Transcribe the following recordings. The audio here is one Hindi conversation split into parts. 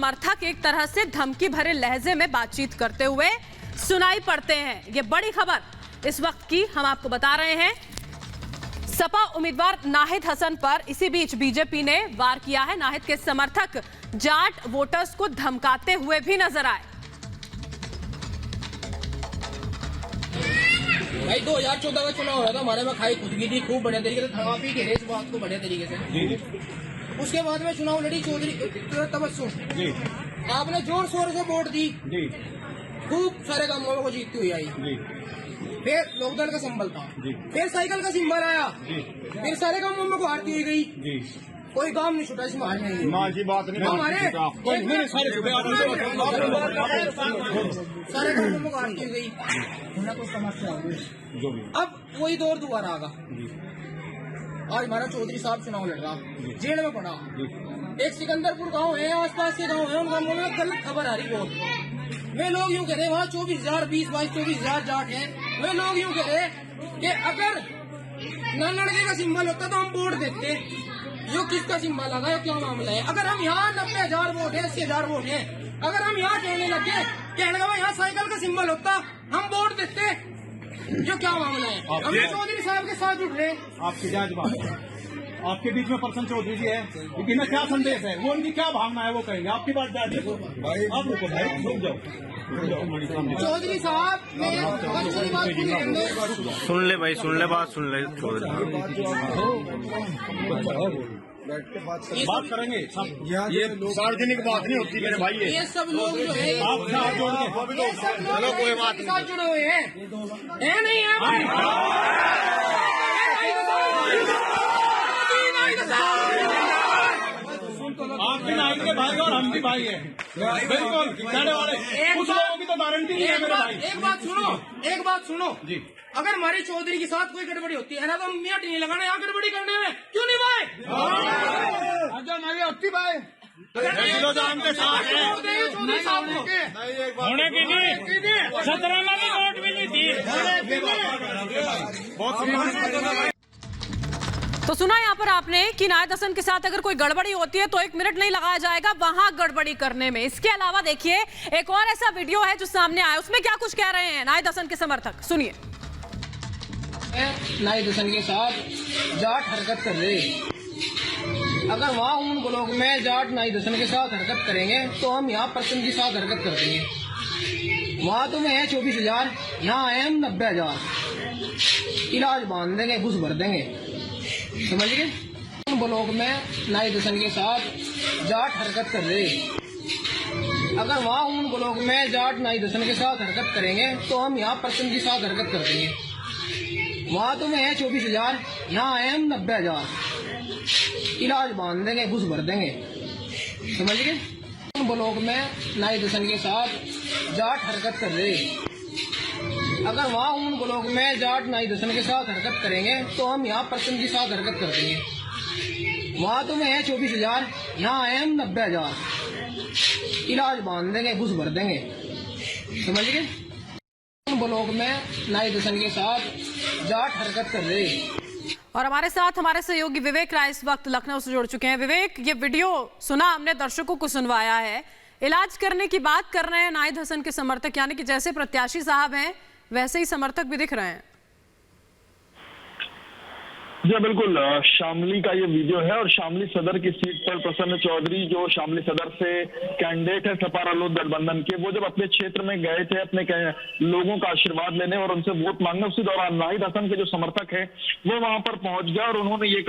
समर्थक एक तरह से धमकी भरे लहजे में बातचीत करते हुए सुनाई पड़ते हैं। ये बड़ी खबर इस वक्त की हम आपको बता रहे हैं। सपा उम्मीदवार नाहिद हसन पर इसी बीच बीजेपी ने वार किया है। नाहिद के समर्थक जाट वोटर्स को धमकाते हुए भी नजर आए। भाई 2014 का चुनाव हुआ था, हमारे में खाई खुदगी थी खूब बढ़िया तरीके से, थमा पी घेरे इस बात को बढ़िया तरीके से। उसके बाद में चुनाव लड़ी चौधरी तबस्सुम, आपने जोर शोर से वोट दी, खूब सारे कामों को जीतती हुई आई। फिर लोकदल का सिंबल था, फिर साइकिल का सिंबल आया, फिर सारे कामों में को हारती हुई गई। कोई काम नहीं छुटा इसमें हारने की बात नहीं। हमारे सारे कामों में को हारती हुई गई। तो समस्या हो गई। अब वही दौर दोबारा आगा। आज हमारा चौधरी साहब चुनाव लड़ रहा, जेल में पड़ा। एक सिकंदरपुर गांव है, आसपास के गांव है, उन गांवों में गलत खबर आ रही बहुत। वे लोग यूँ कह रहे वहाँ 24,000 22,000 जाट हैं। वे लोग यूँ कह रहे कि अगर लड़के का सिंबल होता तो हम वोट देते। यो किसका सिंबल लगा, यो क्या मामला है? अगर हम यहाँ 90,000 वोट है, 80,000 वोट है, अगर हम यहाँ कहने लगे यहाँ साइकिल का सिंबल होता हम वोट देते, जो क्या मामला है? हम चौधरी साहब के साथ जुड़ रहे। आपकी जांच बात है, आपके बीच में पर्सन चौधरी जी है, लेकिन क्या संदेश है, वो उनकी क्या भावना है वो कहेंगे। आपकी बात जांच है भाई, आप रुको भाई, रुक जाओ। चौधरी साहब सुन ले भाई, सुन ले बात, सुन ले। बात करेंगे, ये सार्वजनिक बात नहीं होती मेरे भाई। ये सब लोग जो है आप साथ जोड़ के चलो कोई बात नहीं, साथ जुड़े हुए हैं नहीं है। आप भी नाइट के भाई और हम भी भाई हैं, बिल्कुल। कुछ लोगों की तो गारंटी नहीं है मेरे भाई। एक बात सुनो जी, अगर हमारे चौधरी के साथ कोई गड़बड़ी होती है ना, तो हम मियाँ नहीं लगाना यहाँ गड़बड़ी करने में। क्यों नहीं भाई? हमारी होती भाई जान के साथ है चौधरी साहब होने की नहीं, 17 में भी वोट भी नहीं थी। तो सुना यहाँ पर आपने कि नाहिद हसन के साथ अगर कोई गड़बड़ी होती है तो 1 मिनट नहीं लगाया जाएगा वहां गड़बड़ी करने में। इसके अलावा देखिए एक और ऐसा वीडियो है जो सामने आया, उसमें क्या कुछ कह रहे हैं नाहिद हसन के समर्थक, सुनिए। नाहिद हसन के साथ जाट हरकत कर रहे, अगर वहाँ उन ब्लॉक में जाट नाहिद हसन के साथ हरकत करेंगे तो हम यहाँ पर्सन के साथ हरकत कर देंगे। वहाँ तो है 24,000, यहाँ आए हम 90,000। इलाज बांध देंगे, घुस भर देंगे, समझ गए? उन ब्लॉक में नाहिद हसन के साथ जाट हरकत कर रहे, अगर वहाँ उन ब्लॉक में जाट नाहिद हसन के साथ हरकत करेंगे तो हम यहाँ पर्सन के साथ हरकत कर देंगे। वहाँ तो है 24,000, यहाँ आए हम 90,000। इलाज बांध देंगे, घुस भर देंगे, समझ गए? उन ब्लॉक में नाहिद हसन के साथ जाट हरकत कर रहे, अगर वहाँ उन ब्लॉक में जाट नाहिद हसन के साथ हरकत करेंगे तो हम यहाँ पर्सन के साथ हरकत कर देंगे। वहाँ तो है 24,000, यहाँ आए हम 90,000। इलाज बांध देंगे, घुस भर देंगे, समझ गए? उन ब्लॉक में नाहिद हसन के साथ जाट हरकत कर रहे। और हमारे साथ हमारे सहयोगी विवेक राय इस वक्त लखनऊ से जुड़ चुके हैं। विवेक, ये वीडियो सुना, हमने दर्शकों को सुनवाया है, इलाज करने की बात कर रहे हैं नाहिद हसन के समर्थक, यानी कि जैसे प्रत्याशी साहब हैं वैसे ही समर्थक भी दिख रहे हैं। जी बिल्कुल, शामली का ये वीडियो है और शामली सदर की सीट पर प्रसन्न चौधरी जो शामली सदर से कैंडिडेट है सपा रालोद गठबंधन के, वो जब अपने क्षेत्र में गए थे अपने लोगों का आशीर्वाद लेने और उनसे वोट मांगने, उसी दौरान नाहिद हसन के जो समर्थक है वो वहां पर पहुंच गया और उन्होंने ये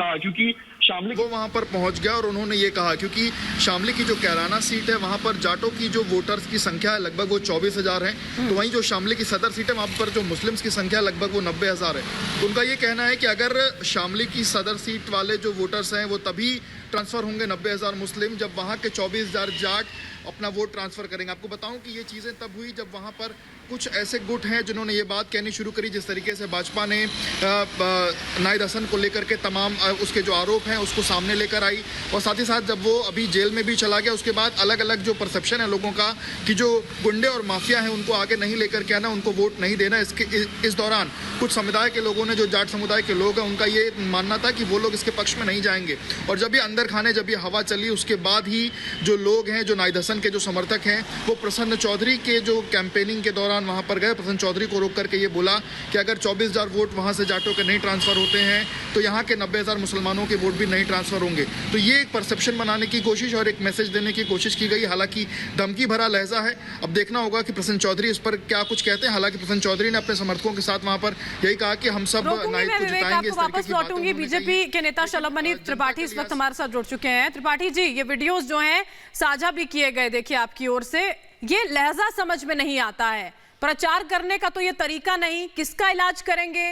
कहा, क्योंकि शामली की जो कैराना सीट है वहां पर जाटों की जो वोटर्स की संख्या है लगभग वो 24,000 है, तो वहीं जो शामली की सदर सीट है वहां पर जो मुस्लिम्स की संख्या लगभग वो 90,000 है। तो उनका ये कहना है कि अगर शामली की सदर सीट वाले जो वोटर्स हैं वो तभी ट्रांसफर होंगे 90,000 मुस्लिम जब वहां के 24,000 जाट अपना वोट ट्रांसफर करेंगे। आपको बताऊं कि ये चीजें तब हुई जब वहां पर कुछ ऐसे गुट हैं जिन्होंने ये बात कहनी शुरू करी, जिस तरीके से भाजपा ने नाहिद हसन को लेकर के तमाम उसके जो आरोप हैं हैं उसको सामने लेकर आई, और साथ ही साथ जब वो अभी जेल में भी चला गया उसके बाद अलग अलग जो परसेप्शन है लोगों का कि जो गुंडे और माफिया हैं उनको आगे नहीं लेकर के आना, उनको वोट नहीं देना। इस दौरान कुछ समुदाय के लोगों ने, जो जाट समुदाय के लोग हैं, उनका ये मानना था कि वो लोग इसके पक्ष में नहीं जाएंगे। और जब ये अंदर खाने, जब ये हवा चली, उसके बाद ही जो लोग हैं, जो नाहिद हसन के जो समर्थक हैं, वो प्रसन्न चौधरी के जो कैंपेनिंग के दौरान वहाँ पर गए। प्रसन्न चौधरी को रोक करके ये बोला कि अगर 24,000 वोट वहाँ से जाटों के नहीं ट्रांसफर होते हैं तो यहाँ के 90,000 मुसलमानों के वोट भी नहीं ट्रांसफर होंगे। तो ये एक परसेप्शन बनाने की कोशिश और एक मैसेज देने की कोशिश की गई। हालांकि धमकी भरा लहजा है, अब देखना होगा कि प्रसन्न चौधरी इस पर क्या कुछ कहते हैं। हालांकि प्रसन्न चौधरी ने अपने समर्थकों के साथ वहां पर यही कहा कि हम सब नाहिद को जिताएंगे। वापस लौटूंगी। बीजेपी के नेता शलभमणि त्रिपाठी इस वक्त हमारे साथ जुड़ चुके हैं। त्रिपाठी जी, ये वीडियोस जो हैं साझा भी किए गए, देखिए आपकी ओर से, ये लहजा समझ में नहीं आता है। प्रचार करने का तो ये तरीका नहीं, किसका इलाज करेंगे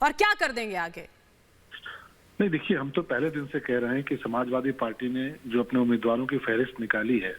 और क्या कर देंगे आगे? नहीं, देखिए, हम तो पहले दिन से कह रहे हैं कि समाजवादी पार्टी ने जो अपने उम्मीदवारों की फहरिस्त निकाली है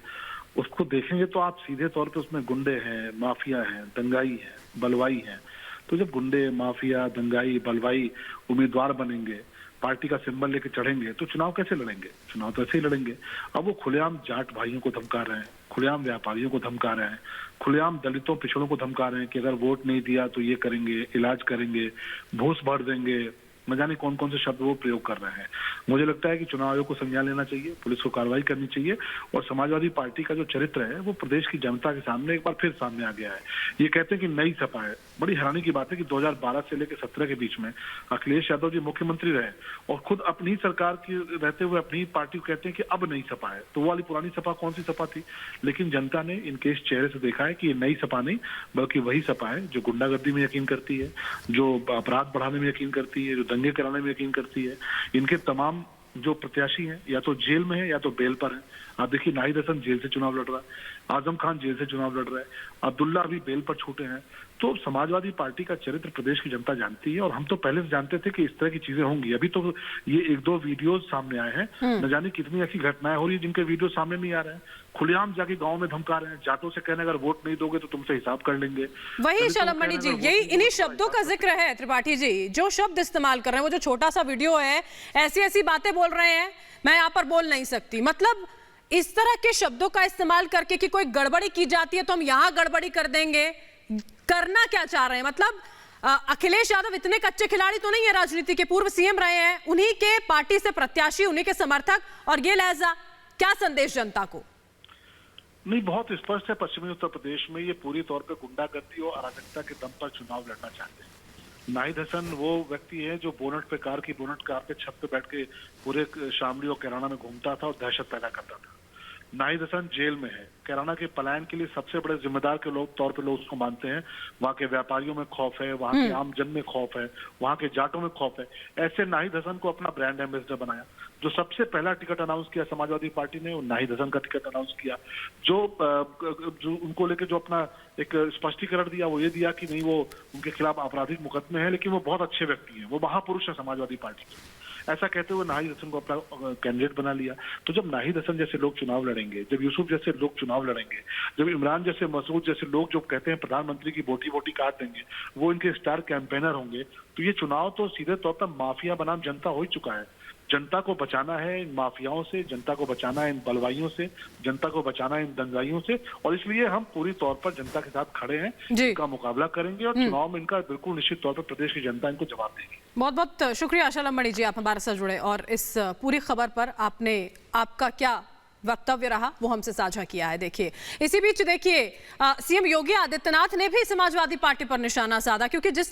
उसको देखेंगे तो आप सीधे तौर पे उसमें गुंडे हैं, माफिया हैं, दंगाई हैं, बलवाई हैं। तो जब गुंडे, माफिया, दंगाई, बलवाई उम्मीदवार बनेंगे, पार्टी का सिंबल लेके चढ़ेंगे, तो चुनाव कैसे लड़ेंगे? चुनाव तो ऐसे ही लड़ेंगे। अब वो खुलेआम जाट भाइयों को धमका रहे हैं, खुलेआम व्यापारियों को धमका रहे हैं, खुलेआम दलितों, पिछड़ों को धमका रहे हैं कि अगर वोट नहीं दिया तो ये करेंगे, इलाज करेंगे, भूस भर देंगे, न जाने कौन कौन से शब्द वो प्रयोग कर रहे हैं। मुझे लगता है कि चुनाव आयोग को संज्ञान लेना चाहिए, पुलिस को कार्रवाई करनी चाहिए, और समाजवादी पार्टी का जो चरित्र है वो प्रदेश की जनता के सामने एक बार फिर सामने आ गया है। ये कहते हैं कि नई सपा है। बड़ी हैरानी की बात है कि 2012 से लेकर 17 के बीच में अखिलेश यादव जी मुख्यमंत्री रहे और खुद अपनी सरकार की रहते हुए अपनी पार्टी को कहते हैं कि अब नई सपा है। तो वो वाली पुरानी सपा कौन सी सपा थी? लेकिन जनता ने इनके इस चेहरे से देखा है कि ये नई सपा नहीं, बल्कि वही सपा है जो गुंडागर्दी में यकीन करती है, जो अपराध बढ़ाने में यकीन करती है, जो दंगे कराने में यकीन करती है। इनके तमाम जो प्रत्याशी हैं या तो जेल में है या तो बेल पर हैं। आप देखिए, नाहिद हसन जेल से चुनाव लड़ रहा है, आजम खान जेल से चुनाव लड़ रहा है, अब्दुल्ला अभी बेल पर छूटे हैं। तो समाजवादी पार्टी का चरित्र प्रदेश की जनता जानती है, और हम तो पहले से जानते थे कि इस तरह की चीजें होंगी। अभी तो ये 1-2 वीडियोस सामने आए हैं, न जाने कितनी ऐसी घटनाएं हो रही है जिनके वीडियो सामने नहीं आ रहे हैं। खुलेआम जाके गांव में धमका रहे हैं, जाटों से कहने अगर वोट नहीं दोगे तो तुमसे हिसाब कर लेंगे। वही शलभमणि जी, यही इन्हीं शब्दों का जिक्र है त्रिपाठी जी, जो शब्द इस्तेमाल कर रहे हैं। वो जो छोटा सा वीडियो है, ऐसी ऐसी बातें बोल रहे हैं, मैं यहाँ पर बोल नहीं सकती। मतलब इस तरह के शब्दों का इस्तेमाल करके कि कोई गड़बड़ी की जाती है तो हम यहाँ गड़बड़ी कर देंगे। करना क्या चाह रहे हैं? मतलब अखिलेश यादव इतने कच्चे खिलाड़ी तो नहीं है राजनीति के, पूर्व सीएम रहे हैं, उन्हीं के पार्टी से प्रत्याशी, उन्हीं के समर्थक, और ये लहजा, क्या संदेश जनता को? नहीं, बहुत स्पष्ट है। पश्चिमी उत्तर प्रदेश में ये पूरी तौर पे गुंडागर्दी और अराजकता के दम पर चुनाव लड़ना चाहते हैं। नाहिद हसन वो व्यक्ति है जो बोनट पे कार पे छत पे बैठ के पूरे शामली और कैराना में घूमता था और दहशत पैदा करता था। नाहिद हसन जेल में है। कैराना के पलायन के लिए सबसे बड़े जिम्मेदार के तौर पे लोग उसको मानते हैं। वहाँ के व्यापारियों में खौफ है, वहाँ के आम जन में खौफ है, वहाँ के जाटों में खौफ है। ऐसे नाहिद हसन को अपना ब्रांड एम्बेसडर बनाया। जो सबसे पहला टिकट अनाउंस किया समाजवादी पार्टी ने, वो नाहिद हसन का टिकट अनाउंस किया। जो उनको लेकर जो अपना एक स्पष्टीकरण दिया, वो ये दिया कि नहीं, वो उनके खिलाफ आपराधिक मुकदमे हैं, लेकिन वो बहुत अच्छे व्यक्ति हैं, वो महापुरुष है समाजवादी पार्टी के। ऐसा कहते हुए नाहिद हसन को अपना कैंडिडेट बना लिया। तो जब नाहिद हसन जैसे लोग चुनाव लड़ेंगे, जब यूसुफ जैसे लोग चुनाव लड़ेंगे, जब इमरान जैसे, मसूद जैसे लोग जो कहते हैं प्रधानमंत्री की बोटी बोटी काट देंगे, वो इनके स्टार कैंपेनर होंगे, तो ये चुनाव तो सीधे तौर पर माफिया बनाम जनता हो ही चुका है। जनता को बचाना है इन माफियाओं से, जनता को बचाना है इन बलवाइयों से, जनता को बचाना है इन दंगाइयों से, और इसलिए हम पूरी तौर पर जनता के साथ खड़े हैं, इनका मुकाबला करेंगे और चुनाव में इनका बिल्कुल निश्चित तौर पर प्रदेश की जनता इनको जवाब देगी। बहुत बहुत शुक्रिया शलभमणि जी, आप हमारे साथ जुड़े और इस पूरी खबर पर आपका क्या वक्तव्य रहा वो हमसे साझा किया है। देखिए, इसी बीच देखिए सीएम योगी आदित्यनाथ ने भी समाजवादी पार्टी पर निशाना साधा, क्योंकि जिस